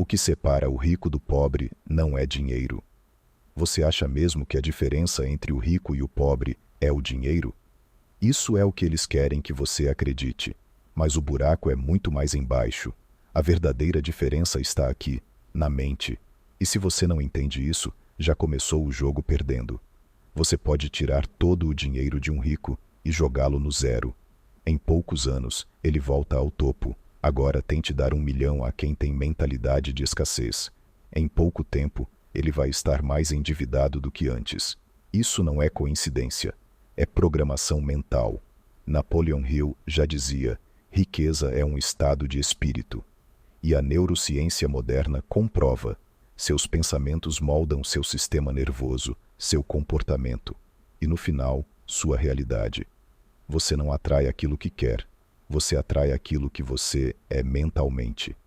que separa o rico do pobre não é dinheiro. Você acha mesmo que a diferença entre o rico e o pobre é o dinheiro? Isso é o que eles querem que você acredite. Mas o buraco é muito mais embaixo. A verdadeira diferença está aqui, na mente. E se você não entende isso, já começou o jogo perdendo. Você pode tirar todo o dinheiro de um rico e jogá-lo no zero. Em poucos anos, ele volta ao topo. Agora tente dar 1 milhão a quem tem mentalidade de escassez. Em pouco tempo, ele vai estar mais endividado do que antes. Isso não é coincidência. É programação mental. Napoleon Hill já dizia: riqueza é um estado de espírito. E a neurociência moderna comprova. Seus pensamentos moldam seu sistema nervoso, seu comportamento e, no final, sua realidade. Você não atrai aquilo que quer. Você atrai aquilo que você é mentalmente.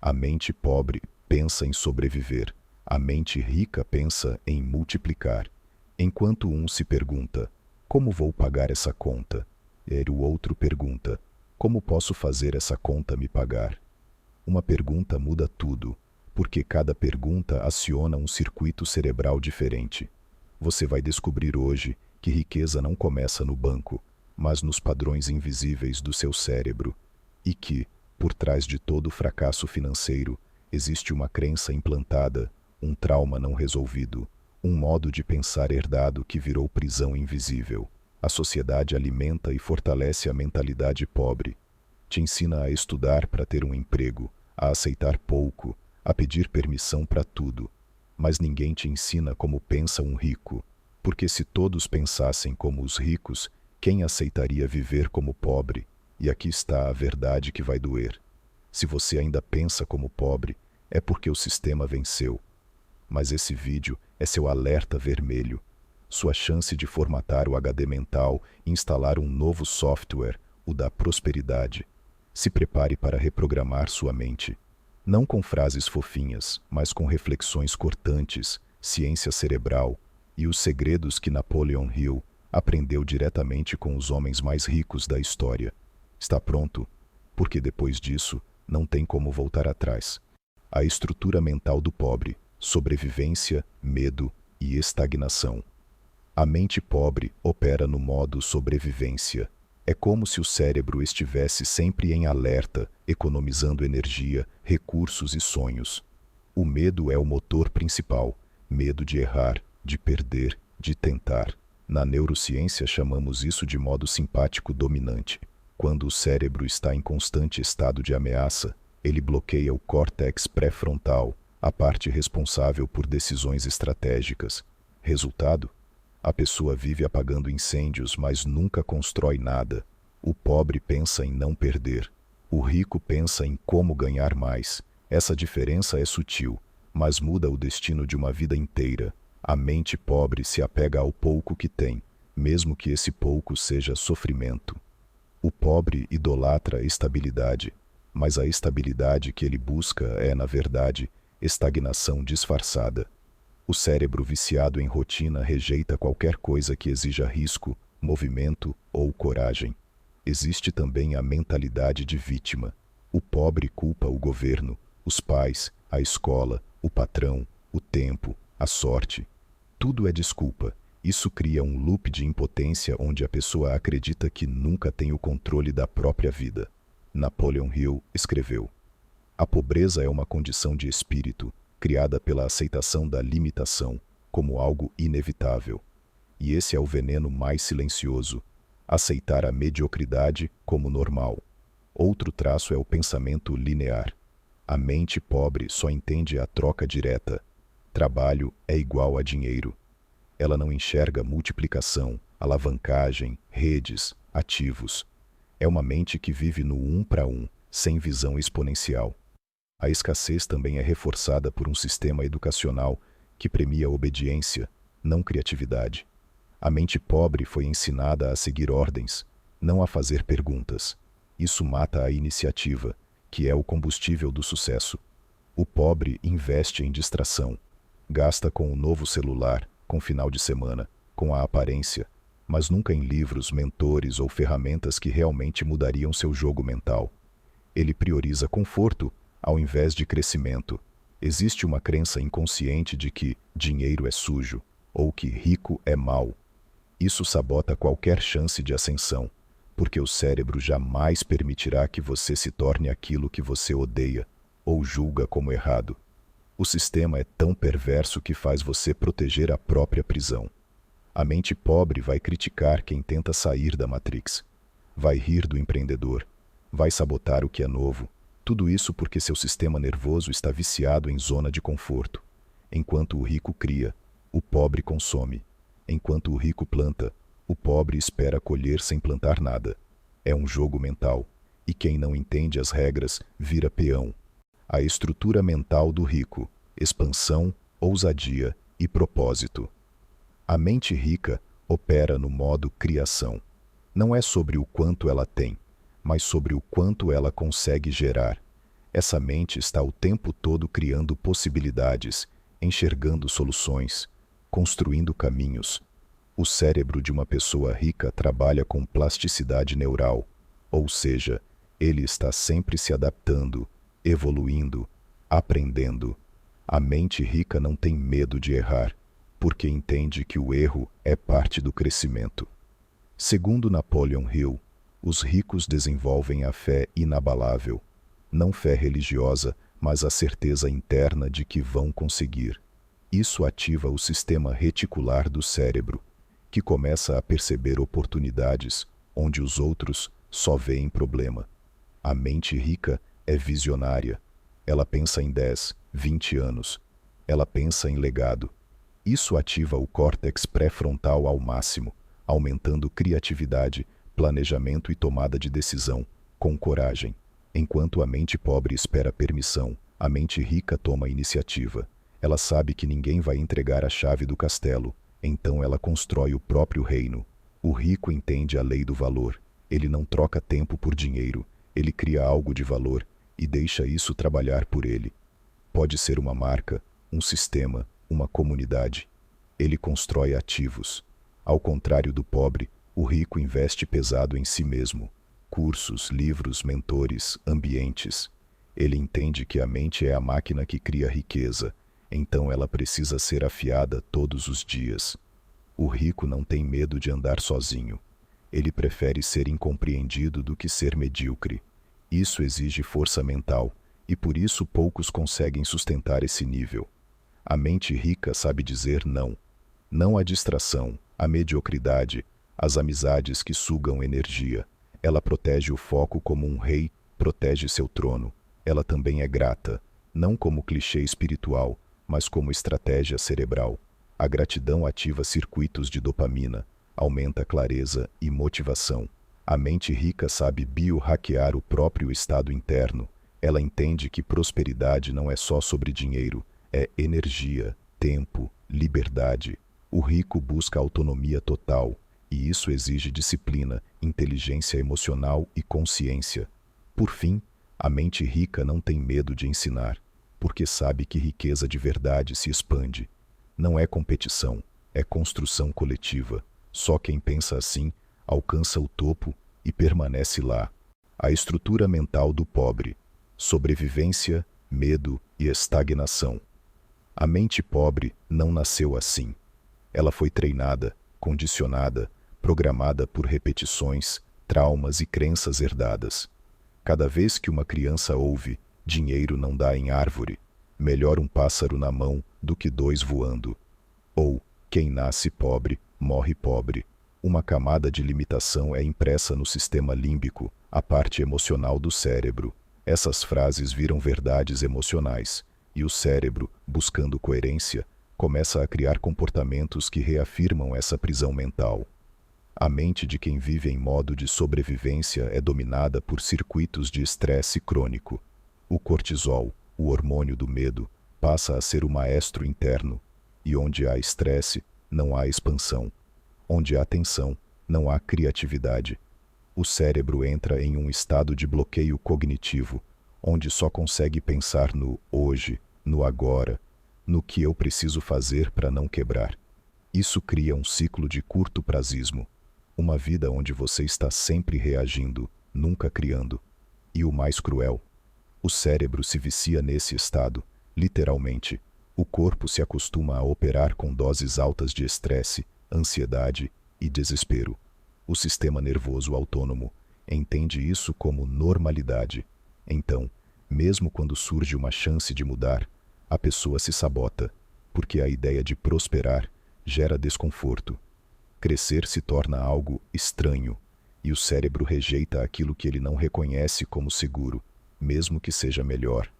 A mente pobre pensa em sobreviver. A mente rica pensa em multiplicar. Enquanto um se pergunta: como vou pagar essa conta? E o outro pergunta: como posso fazer essa conta me pagar? Uma pergunta muda tudo, porque cada pergunta aciona um circuito cerebral diferente. Você vai descobrir hoje que riqueza não começa no banco, mas nos padrões invisíveis do seu cérebro, e que, por trás de todo fracasso financeiro, existe uma crença implantada, um trauma não resolvido, um modo de pensar herdado que virou prisão invisível. A sociedade alimenta e fortalece a mentalidade pobre. Te ensina a estudar para ter um emprego, a aceitar pouco, a pedir permissão para tudo. Mas ninguém te ensina como pensa um rico, porque se todos pensassem como os ricos, quem aceitaria viver como pobre? E aqui está a verdade que vai doer. Se você ainda pensa como pobre, é porque o sistema venceu. Mas esse vídeo é seu alerta vermelho. Sua chance de formatar o HD mental e instalar um novo software, o da prosperidade. Se prepare para reprogramar sua mente. Não com frases fofinhas, mas com reflexões cortantes, ciência cerebral e os segredos que Napoleon Hill aprendeu diretamente com os homens mais ricos da história. Está pronto? Porque depois disso, não tem como voltar atrás. A estrutura mental do pobre: sobrevivência, medo e estagnação. A mente pobre opera no modo sobrevivência. É como se o cérebro estivesse sempre em alerta, economizando energia, recursos e sonhos. O medo é o motor principal. Medo de errar, de perder, de tentar. Na neurociência chamamos isso de modo simpático dominante. Quando o cérebro está em constante estado de ameaça, ele bloqueia o córtex pré-frontal, a parte responsável por decisões estratégicas. Resultado? A pessoa vive apagando incêndios, mas nunca constrói nada. O pobre pensa em não perder. O rico pensa em como ganhar mais. Essa diferença é sutil, mas muda o destino de uma vida inteira. A mente pobre se apega ao pouco que tem, mesmo que esse pouco seja sofrimento. O pobre idolatra estabilidade, mas a estabilidade que ele busca é, na verdade, estagnação disfarçada. O cérebro viciado em rotina rejeita qualquer coisa que exija risco, movimento ou coragem. Existe também a mentalidade de vítima. O pobre culpa o governo, os pais, a escola, o patrão, o tempo, a sorte. Tudo é desculpa. Isso cria um loop de impotência onde a pessoa acredita que nunca tem o controle da própria vida. Napoleon Hill escreveu: a pobreza é uma condição de espírito, criada pela aceitação da limitação, como algo inevitável. E esse é o veneno mais silencioso: aceitar a mediocridade como normal. Outro traço é o pensamento linear. A mente pobre só entende a troca direta. Trabalho é igual a dinheiro. Ela não enxerga multiplicação, alavancagem, redes, ativos. É uma mente que vive no 1 para 1, sem visão exponencial. A escassez também é reforçada por um sistema educacional que premia obediência, não criatividade. A mente pobre foi ensinada a seguir ordens, não a fazer perguntas. Isso mata a iniciativa, que é o combustível do sucesso. O pobre investe em distração. Gasta com o novo celular, com final de semana, com a aparência, mas nunca em livros, mentores ou ferramentas que realmente mudariam seu jogo mental. Ele prioriza conforto ao invés de crescimento. Existe uma crença inconsciente de que dinheiro é sujo ou que rico é mau. Isso sabota qualquer chance de ascensão, porque o cérebro jamais permitirá que você se torne aquilo que você odeia ou julga como errado. O sistema é tão perverso que faz você proteger a própria prisão. A mente pobre vai criticar quem tenta sair da Matrix. Vai rir do empreendedor. Vai sabotar o que é novo. Tudo isso porque seu sistema nervoso está viciado em zona de conforto. Enquanto o rico cria, o pobre consome. Enquanto o rico planta, o pobre espera colher sem plantar nada. É um jogo mental, e quem não entende as regras vira peão. A estrutura mental do rico: expansão, ousadia e propósito. A mente rica opera no modo criação. Não é sobre o quanto ela tem, mas sobre o quanto ela consegue gerar. Essa mente está o tempo todo criando possibilidades, enxergando soluções, construindo caminhos. O cérebro de uma pessoa rica trabalha com plasticidade neural, ou seja, ele está sempre se adaptando, evoluindo, aprendendo. A mente rica não tem medo de errar, porque entende que o erro é parte do crescimento. Segundo Napoleon Hill, os ricos desenvolvem a fé inabalável, não fé religiosa, mas a certeza interna de que vão conseguir. Isso ativa o sistema reticular do cérebro, que começa a perceber oportunidades onde os outros só veem problema. A mente rica é visionária. Ela pensa em 10, 20 anos. Ela pensa em legado. Isso ativa o córtex pré-frontal ao máximo, aumentando criatividade, planejamento e tomada de decisão, com coragem. Enquanto a mente pobre espera permissão, a mente rica toma iniciativa. Ela sabe que ninguém vai entregar a chave do castelo, então ela constrói o próprio reino. O rico entende a lei do valor. Ele não troca tempo por dinheiro, ele cria algo de valor e deixa isso trabalhar por ele. Pode ser uma marca, um sistema, uma comunidade. Ele constrói ativos. Ao contrário do pobre, o rico investe pesado em si mesmo. Cursos, livros, mentores, ambientes. Ele entende que a mente é a máquina que cria riqueza, então ela precisa ser afiada todos os dias. O rico não tem medo de andar sozinho. Ele prefere ser incompreendido do que ser medíocre. Isso exige força mental, e por isso poucos conseguem sustentar esse nível. A mente rica sabe dizer não. Não à distração, à mediocridade, às amizades que sugam energia. Ela protege o foco como um rei protege seu trono. Ela também é grata, não como clichê espiritual, mas como estratégia cerebral. A gratidão ativa circuitos de dopamina, aumenta clareza e motivação. A mente rica sabe bio-hackear o próprio estado interno. Ela entende que prosperidade não é só sobre dinheiro, é energia, tempo, liberdade. O rico busca autonomia total, e isso exige disciplina, inteligência emocional e consciência. Por fim, a mente rica não tem medo de ensinar, porque sabe que riqueza de verdade se expande. Não é competição, é construção coletiva. Só quem pensa assim alcança o topo e permanece lá. A estrutura mental do pobre: sobrevivência, medo e estagnação. A mente pobre não nasceu assim. Ela foi treinada, condicionada, programada por repetições, traumas e crenças herdadas. Cada vez que uma criança ouve "dinheiro não dá em árvore", melhor um pássaro na mão do que dois voando. Ou quem nasce pobre, morre pobre. Uma camada de limitação é impressa no sistema límbico, a parte emocional do cérebro. Essas frases viram verdades emocionais, e o cérebro, buscando coerência, começa a criar comportamentos que reafirmam essa prisão mental. A mente de quem vive em modo de sobrevivência é dominada por circuitos de estresse crônico. O cortisol, o hormônio do medo, passa a ser o maestro interno, e onde há estresse, não há expansão. Onde há tensão, não há criatividade. O cérebro entra em um estado de bloqueio cognitivo, onde só consegue pensar no hoje, no agora, no que eu preciso fazer para não quebrar. Isso cria um ciclo de curto prazismo, uma vida onde você está sempre reagindo, nunca criando. E o mais cruel: o cérebro se vicia nesse estado, Literalmente, o corpo se acostuma a operar com doses altas de estresse, ansiedade e desespero. O sistema nervoso autônomo entende isso como normalidade. Então, mesmo quando surge uma chance de mudar, a pessoa se sabota, porque a ideia de prosperar gera desconforto. Crescer se torna algo estranho, e o cérebro rejeita aquilo que ele não reconhece como seguro, mesmo que seja melhor.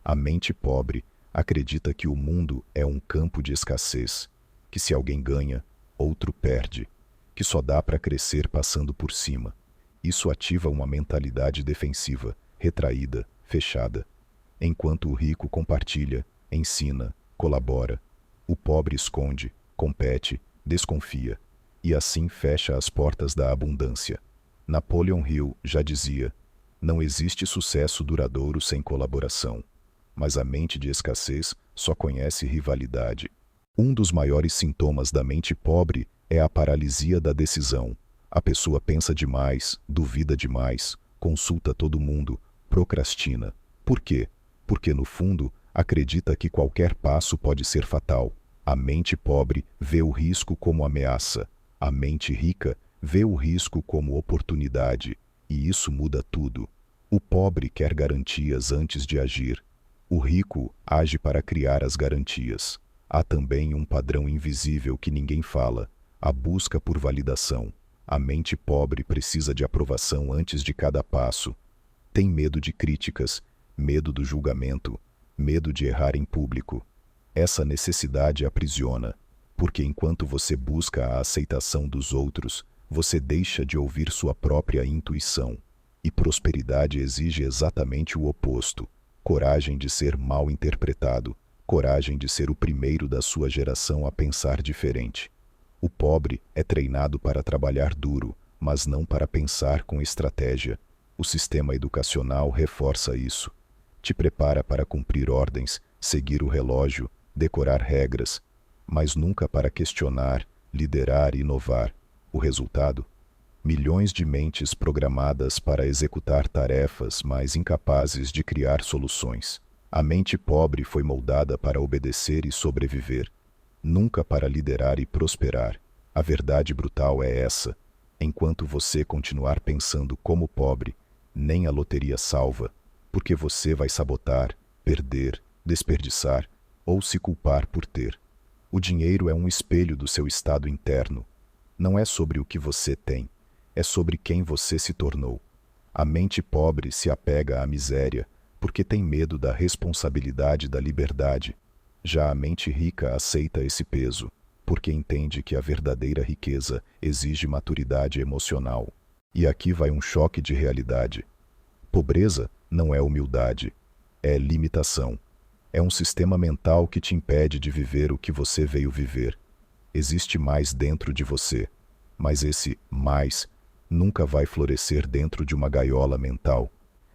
A mente pobre acredita que o mundo é um campo de escassez, que se alguém ganha, outro perde, que só dá para crescer passando por cima. Isso ativa uma mentalidade defensiva, retraída, fechada. Enquanto o rico compartilha, ensina, colabora, o pobre esconde, compete, desconfia, e assim fecha as portas da abundância. Napoleon Hill já dizia: não existe sucesso duradouro sem colaboração, mas a mente de escassez só conhece rivalidade. Um dos maiores sintomas da mente pobre é a paralisia da decisão. A pessoa pensa demais, duvida demais, consulta todo mundo, procrastina. Por quê? Porque no fundo acredita que qualquer passo pode ser fatal. A mente pobre vê o risco como ameaça. A mente rica vê o risco como oportunidade, e isso muda tudo. O pobre quer garantias antes de agir. O rico age para criar as garantias. Há também um padrão invisível que ninguém fala: a busca por validação. A mente pobre precisa de aprovação antes de cada passo. Tem medo de críticas, medo do julgamento, medo de errar em público. Essa necessidade aprisiona, porque enquanto você busca a aceitação dos outros, você deixa de ouvir sua própria intuição. E prosperidade exige exatamente o oposto: coragem de ser mal interpretado, coragem de ser o primeiro da sua geração a pensar diferente. O pobre é treinado para trabalhar duro, mas não para pensar com estratégia. O sistema educacional reforça isso. Te prepara para cumprir ordens, seguir o relógio, decorar regras, mas nunca para questionar, liderar e inovar. O resultado? Milhões de mentes programadas para executar tarefas, mas incapazes de criar soluções. A mente pobre foi moldada para obedecer e sobreviver, nunca para liderar e prosperar. A verdade brutal é essa: enquanto você continuar pensando como pobre, nem a loteria salva, porque você vai sabotar, perder, desperdiçar ou se culpar por ter. O dinheiro é um espelho do seu estado interno. Não é sobre o que você tem, é sobre quem você se tornou. A mente pobre se apega à miséria porque tem medo da responsabilidade da liberdade. Já a mente rica aceita esse peso, porque entende que a verdadeira riqueza exige maturidade emocional. E aqui vai um choque de realidade. Pobreza não é humildade, é limitação. É um sistema mental que te impede de viver o que você veio viver. Existe mais dentro de você, mas esse mais nunca vai florescer dentro de uma gaiola mental.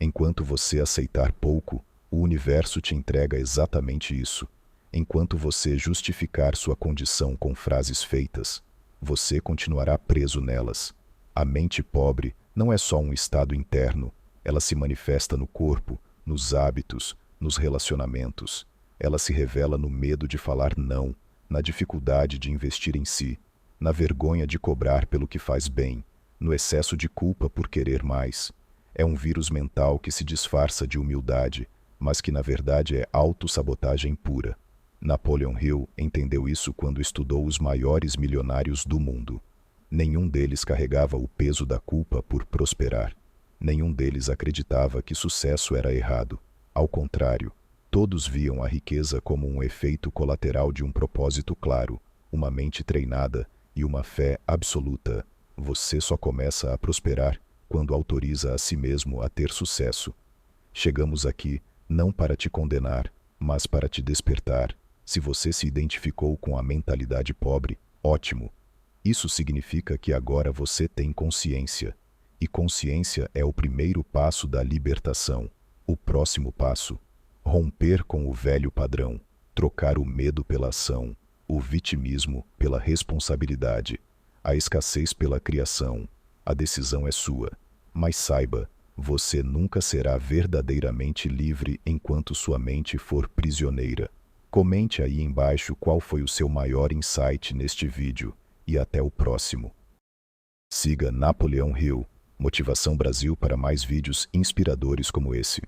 Enquanto você aceitar pouco, o universo te entrega exatamente isso. Enquanto você justificar sua condição com frases feitas, você continuará preso nelas. A mente pobre não é só um estado interno, ela se manifesta no corpo, nos hábitos, nos relacionamentos. Ela se revela no medo de falar não, na dificuldade de investir em si, na vergonha de cobrar pelo que faz bem, no excesso de culpa por querer mais. É um vírus mental que se disfarça de humildade, mas que na verdade é autossabotagem pura. Napoleon Hill entendeu isso quando estudou os maiores milionários do mundo. Nenhum deles carregava o peso da culpa por prosperar. Nenhum deles acreditava que sucesso era errado. Ao contrário, todos viam a riqueza como um efeito colateral de um propósito claro, uma mente treinada e uma fé absoluta. Você só começa a prosperar quando autoriza a si mesmo a ter sucesso. Chegamos aqui não para te condenar, mas para te despertar. Se você se identificou com a mentalidade pobre, ótimo. Isso significa que agora você tem consciência. E consciência é o primeiro passo da libertação. O próximo passo: romper com o velho padrão, trocar o medo pela ação, o vitimismo pela responsabilidade, a escassez pela criação. A decisão é sua. Mas saiba, Você nunca será verdadeiramente livre enquanto sua mente for prisioneira. Comente aí embaixo qual foi o seu maior insight neste vídeo e até o próximo. Siga Napoleão Hill, Motivação Brasil para mais vídeos inspiradores como esse.